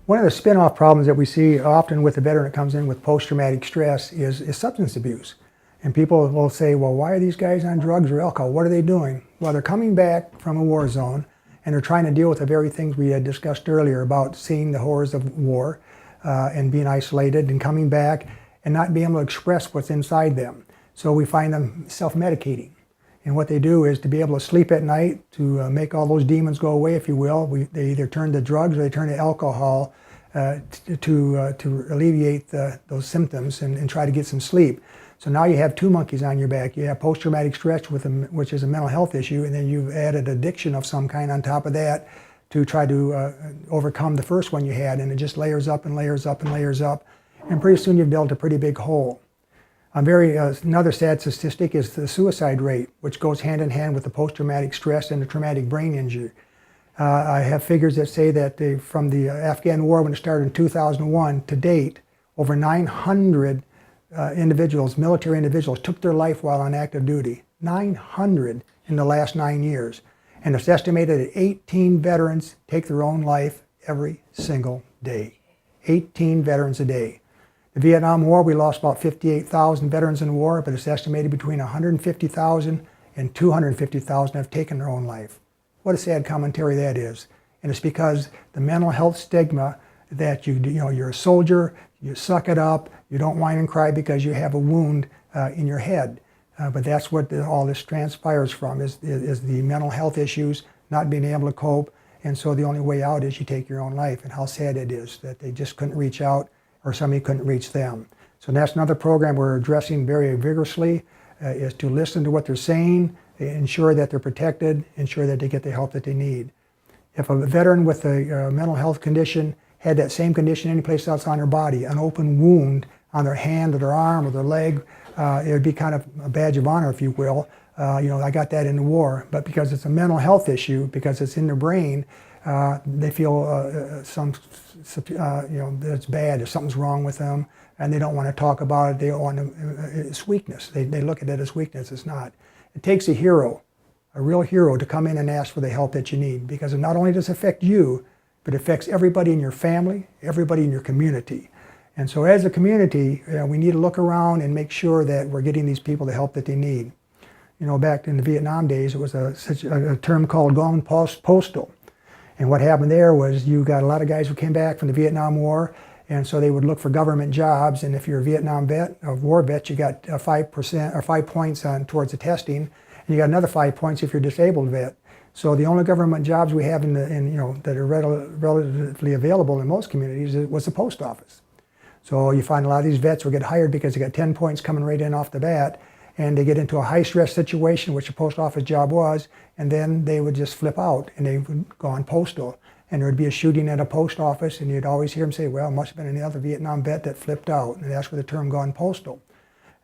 One of the spin-off problems that we see often with the veteran that comes in with post-traumatic stress is substance abuse. And people will say, well, why are these guys on drugs or alcohol? What are they doing? Well, they're coming back from a war zone and they're trying to deal with the very things we had discussed earlier about seeing the horrors of war and being isolated and coming back and not being able to express what's inside them. So we find them self-medicating. And what they do is to be able to sleep at night, to make all those demons go away, if you will. They either turn to drugs or they turn to alcohol to alleviate those symptoms and try to get some sleep. So now you have two monkeys on your back. You have post-traumatic stress, which is a mental health issue, and then you've added addiction of some kind on top of that to try to overcome the first one you had, and it just layers up and layers up and layers up. And pretty soon you've built a pretty big hole. Another sad statistic is the suicide rate, which goes hand in hand with the post-traumatic stress and the traumatic brain injury. I have figures that say that from the Afghan war, when it started in 2001 to date, over 900 individuals, military individuals, took their life while on active duty. 900 in the last 9 years. And it's estimated that 18 veterans take their own life every single day. 18 veterans a day. The Vietnam War, we lost about 58,000 veterans in the war, but it's estimated between 150,000 and 250,000 have taken their own life. What a sad commentary that is. And it's because the mental health stigma that you're a soldier, you suck it up, you don't whine and cry because you have a wound in your head. But that's what all this transpires from, is the mental health issues, not being able to cope. And so the only way out is you take your own life. And how sad it is that they just couldn't reach out, or somebody couldn't reach them. So that's another program we're addressing very vigorously, is to listen to what they're saying, ensure that they're protected, ensure that they get the help that they need. If a veteran with a mental health condition had that same condition anyplace else on their body, an open wound on their hand or their arm or their leg, it would be kind of a badge of honor, if you will. I got that in the war, but because it's a mental health issue, because it's in their brain, they feel it's bad, if something's wrong with them, and they don't want to talk about it. They don't want to, it's weakness. They look at it as weakness. It's not. It takes a hero, a real hero, to come in and ask for the help that you need, because it not only does it affect you, but it affects everybody in your family, everybody in your community. And so as a community, we need to look around and make sure that we're getting these people the help that they need. Back in the Vietnam days, it was a term called gone postal. And what happened there was you got a lot of guys who came back from the Vietnam War, and so they would look for government jobs. And if you're a Vietnam vet, a war vet, you got 5% or 5 points towards the testing, and you got another 5 points if you're a disabled vet. So the only government jobs we have that are relatively available in most communities was the post office. So you find a lot of these vets will get hired because they got 10 points coming right in off the bat, and they get into a high-stress situation, which the post office job was, and then they would just flip out, and they would go on postal. And there would be a shooting at a post office, and you'd always hear them say, well, it must have been another Vietnam vet that flipped out, and that's where the term gone postal.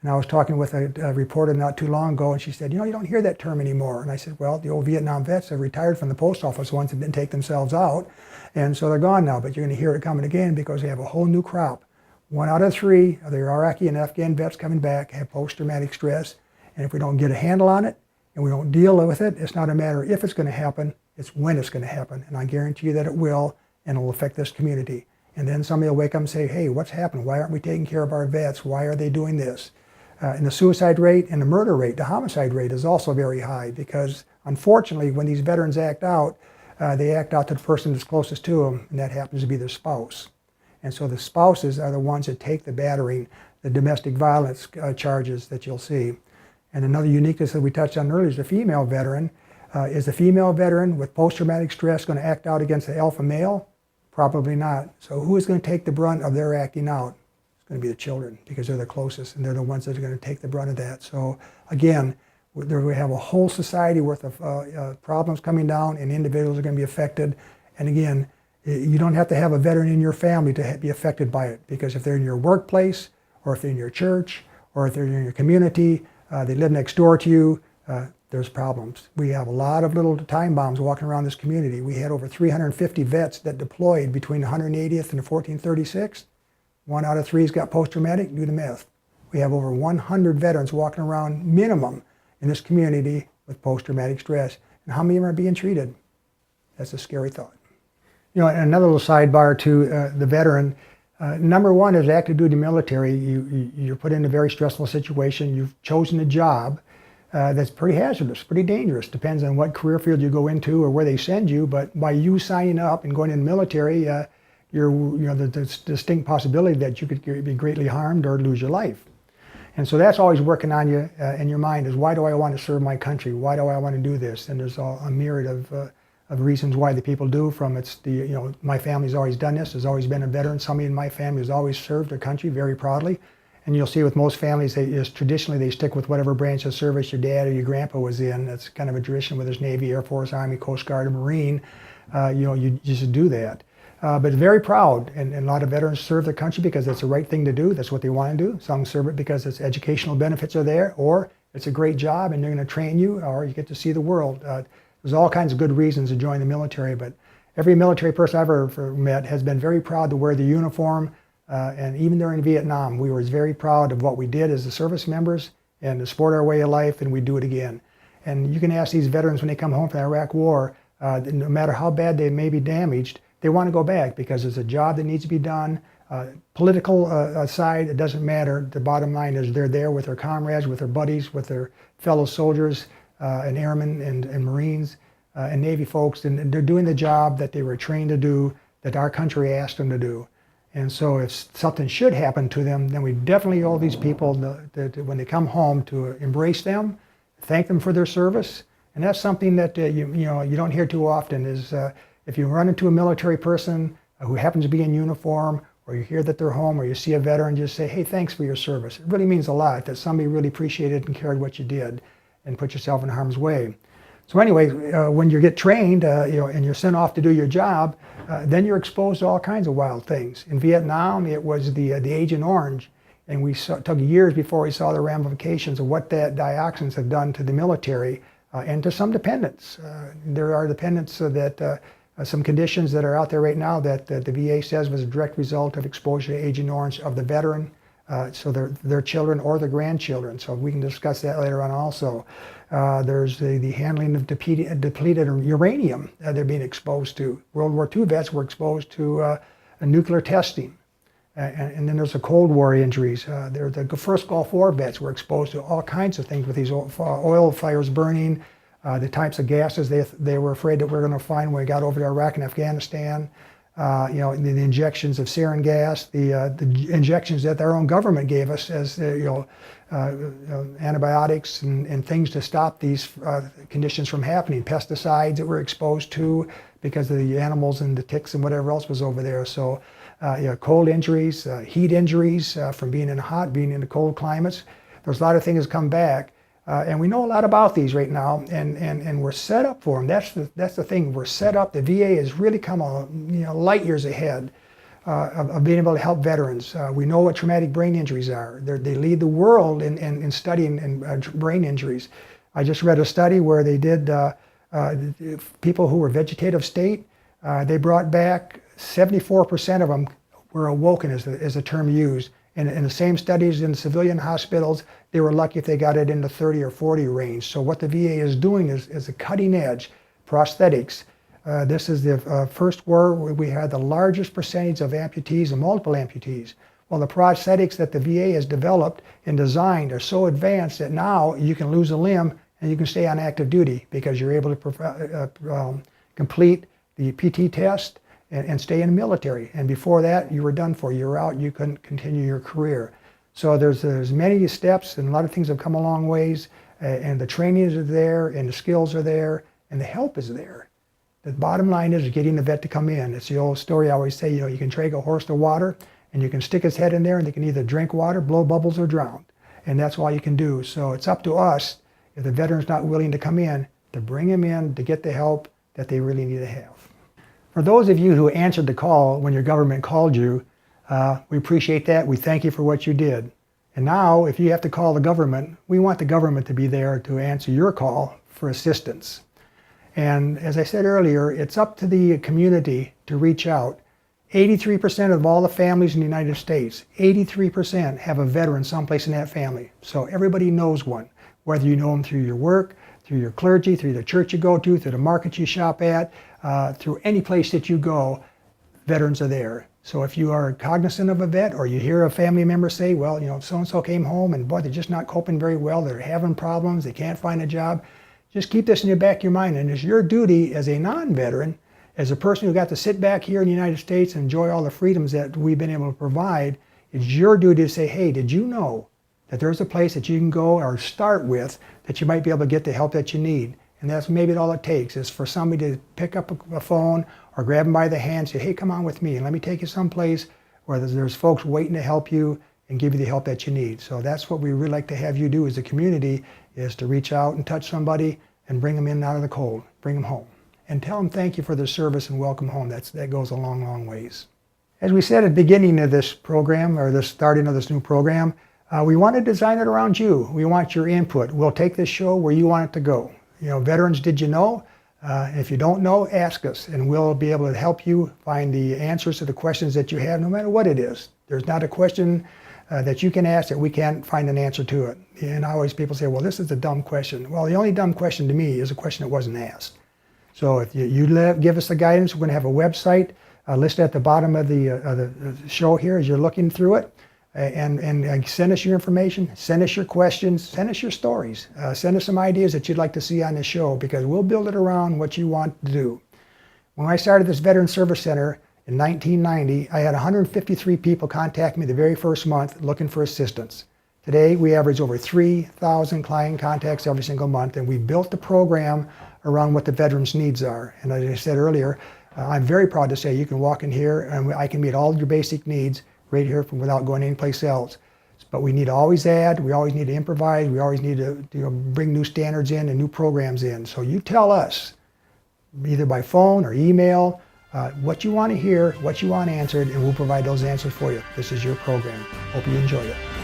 And I was talking with a reporter not too long ago, and she said, you don't hear that term anymore. And I said, well, the old Vietnam vets have retired from the post office once and didn't take themselves out, and so they're gone now, but you're going to hear it coming again because they have a whole new crop. 1 out of 3 of the Iraqi and Afghan vets coming back have post-traumatic stress. And if we don't get a handle on it and we don't deal with it, it's not a matter if it's going to happen, it's when it's going to happen. And I guarantee you that it will, and it will affect this community. And then somebody will wake up and say, hey, what's happened? Why aren't we taking care of our vets? Why are they doing this? And the suicide rate and the murder rate, the homicide rate is also very high, because unfortunately when these veterans act out, they act out to the person that's closest to them, and that happens to be their spouse. And so the spouses are the ones that take the battering, the domestic violence charges that you'll see. And another uniqueness that we touched on earlier is the female veteran. Is the female veteran with post-traumatic stress going to act out against the alpha male? Probably not. So who is going to take the brunt of their acting out? It's going to be the children, because they're the closest, and they're the ones that are going to take the brunt of that. So again, we have a whole society worth of problems coming down, and individuals are going to be affected. And again, you don't have to have a veteran in your family to be affected by it, because if they're in your workplace, or if they're in your church, or if they're in your community, they live next door to you, there's problems. We have a lot of little time bombs walking around this community. We had over 350 vets that deployed between the 180th and the 1436th. 1 out of 3's got post-traumatic. Do the math. We have over 100 veterans walking around minimum in this community with post-traumatic stress. And how many of them are being treated? That's a scary thought. You know, and another little sidebar to the veteran. Number one is active duty military. You're put in a very stressful situation. You've chosen a job that's pretty hazardous, pretty dangerous. Depends on what career field you go into or where they send you. But by you signing up and going in the military, there's distinct possibility that you could be greatly harmed or lose your life. And so that's always working on you in your mind is, why do I want to serve my country? Why do I want to do this? And there's a myriad of reasons why the people do. From my family's always done this. There's always been a veteran. Somebody in my family has always served their country very proudly. And you'll see with most families, traditionally they stick with whatever branch of service your dad or your grandpa was in. That's kind of a tradition, whether it's Navy, Air Force, Army, Coast Guard, or Marine. You just do that. But very proud, and a lot of veterans serve their country because it's the right thing to do. That's what they want to do. Some serve it because its educational benefits are there, or it's a great job and they're going to train you, or you get to see the world. There's all kinds of good reasons to join the military, but every military person I've ever met has been very proud to wear the uniform. And even during Vietnam, we were very proud of what we did as the service members and to support our way of life, and we do it again. And you can ask these veterans when they come home from the Iraq War, no matter how bad they may be damaged, they want to go back because there's a job that needs to be done. Political side, it doesn't matter. The bottom line is they're there with their comrades, with their buddies, with their fellow soldiers and airmen and Marines and Navy folks, and they're doing the job that they were trained to do, that our country asked them to do. And so if something should happen to them, then we definitely owe these people, when they come home, to embrace them, thank them for their service. And that's something that you don't hear too often is, if you run into a military person who happens to be in uniform, or you hear that they're home, or you see a veteran, just say, hey, thanks for your service. It really means a lot that somebody really appreciated and cared what you did and put yourself in harm's way. So anyway, when you get trained and you're sent off to do your job, then you're exposed to all kinds of wild things. In Vietnam, it was the Agent Orange, and took years before we saw the ramifications of what that dioxins have done to the military and to some dependents. There are dependents that some conditions that are out there right now that the VA says was a direct result of exposure to Agent Orange of the veteran, so their children or their grandchildren. So we can discuss that later on also. There's the handling of depleted uranium they're being exposed to. World War II vets were exposed to nuclear testing. And then there's the Cold War injuries. The first Gulf War vets were exposed to all kinds of things with these oil fires burning, the types of gases they were afraid that we were going to find when we got over to Iraq and Afghanistan. The injections of sarin gas, the injections that our own government gave us as antibiotics and things to stop these conditions from happening. Pesticides that we're exposed to because of the animals and the ticks and whatever else was over there. So cold injuries, heat injuries from being in the cold climates. There's a lot of things that come back. And we know a lot about these right now, and we're set up for them. That's the thing. We're set up. The VA has really come light years ahead of being able to help veterans. We know what traumatic brain injuries are. They lead the world in studying brain injuries. I just read a study where they did people who were vegetative state. They brought back 74% of them were awoken, as the term used. And in the same studies in civilian hospitals, they were lucky if they got it in the 30 or 40 range. So what the VA is doing is a cutting edge prosthetics. This is the first war where we had the largest percentage of amputees and multiple amputees. Well, the prosthetics that the VA has developed and designed are so advanced that now you can lose a limb and you can stay on active duty because you're able to complete the PT test and stay in the military. And before that, you were done for. You were out, you couldn't continue your career. So there's many steps, and a lot of things have come a long ways, and the trainings are there, and the skills are there, and the help is there. The bottom line is getting the vet to come in. It's the old story I always say, you can drag a horse to water, and you can stick his head in there, and they can either drink water, blow bubbles, or drown. And that's all you can do. So it's up to us, if the veteran's not willing to come in, to bring him in to get the help that they really need to have. For those of you who answered the call when your government called you, we appreciate that. We thank you for what you did. And now, if you have to call the government, we want the government to be there to answer your call for assistance. And as I said earlier, it's up to the community to reach out. 83% of all the families in the United States, 83% have a veteran someplace in that family. So everybody knows one, whether you know them through your work, through through your clergy, through the church you go to, through the market you shop at, through any place that you go, veterans are there. So if you are cognizant of a vet, or you hear a family member say, well, you know, so-and-so came home and boy, they're just not coping very well, they're having problems, they can't find a job, just keep this in the back of your mind. And it's your duty as a non-veteran, as a person who got to sit back here in the United States and enjoy all the freedoms that we've been able to provide, it's your duty to say, hey, did you know that there's a place that you can go or start with that you might be able to get the help that you need? And that's maybe all it takes, is for somebody to pick up a phone or grab them by the hand and say, hey, come on with me and let me take you someplace where there's folks waiting to help you and give you the help that you need. So that's what we really like to have you do as a community, is to reach out and touch somebody and bring them in out of the cold, bring them home. And tell them thank you for their service and welcome home. That goes a long, long ways. As we said at the beginning of this program, or the starting of this new program, we want to design it around you. We want your input. We'll take this show where you want it to go. You know, veterans, did you know? If you don't know, ask us, and we'll be able to help you find the answers to the questions that you have, no matter what it is. There's not a question that you can ask that we can't find an answer to it. And always people say, well, this is a dumb question. Well, the only dumb question to me is a question that wasn't asked. So if you give us the guidance, we're going to have a website listed at the bottom of the show here as you're looking through it. And send us your information, send us your questions, send us your stories, send us some ideas that you'd like to see on the show, because we'll build it around what you want to do. When I started this Veteran Service Center in 1990, I had 153 people contact me the very first month looking for assistance. Today, we average over 3,000 client contacts every single month, and we built the program around what the veterans' needs are. And as I said earlier, I'm very proud to say you can walk in here and I can meet all your basic needs right here without going anyplace else. But we need to always add, we always need to improvise, we always need to bring new standards in and new programs in. So you tell us, either by phone or email, what you want to hear, what you want answered, and we'll provide those answers for you. This is your program. Hope you enjoy it.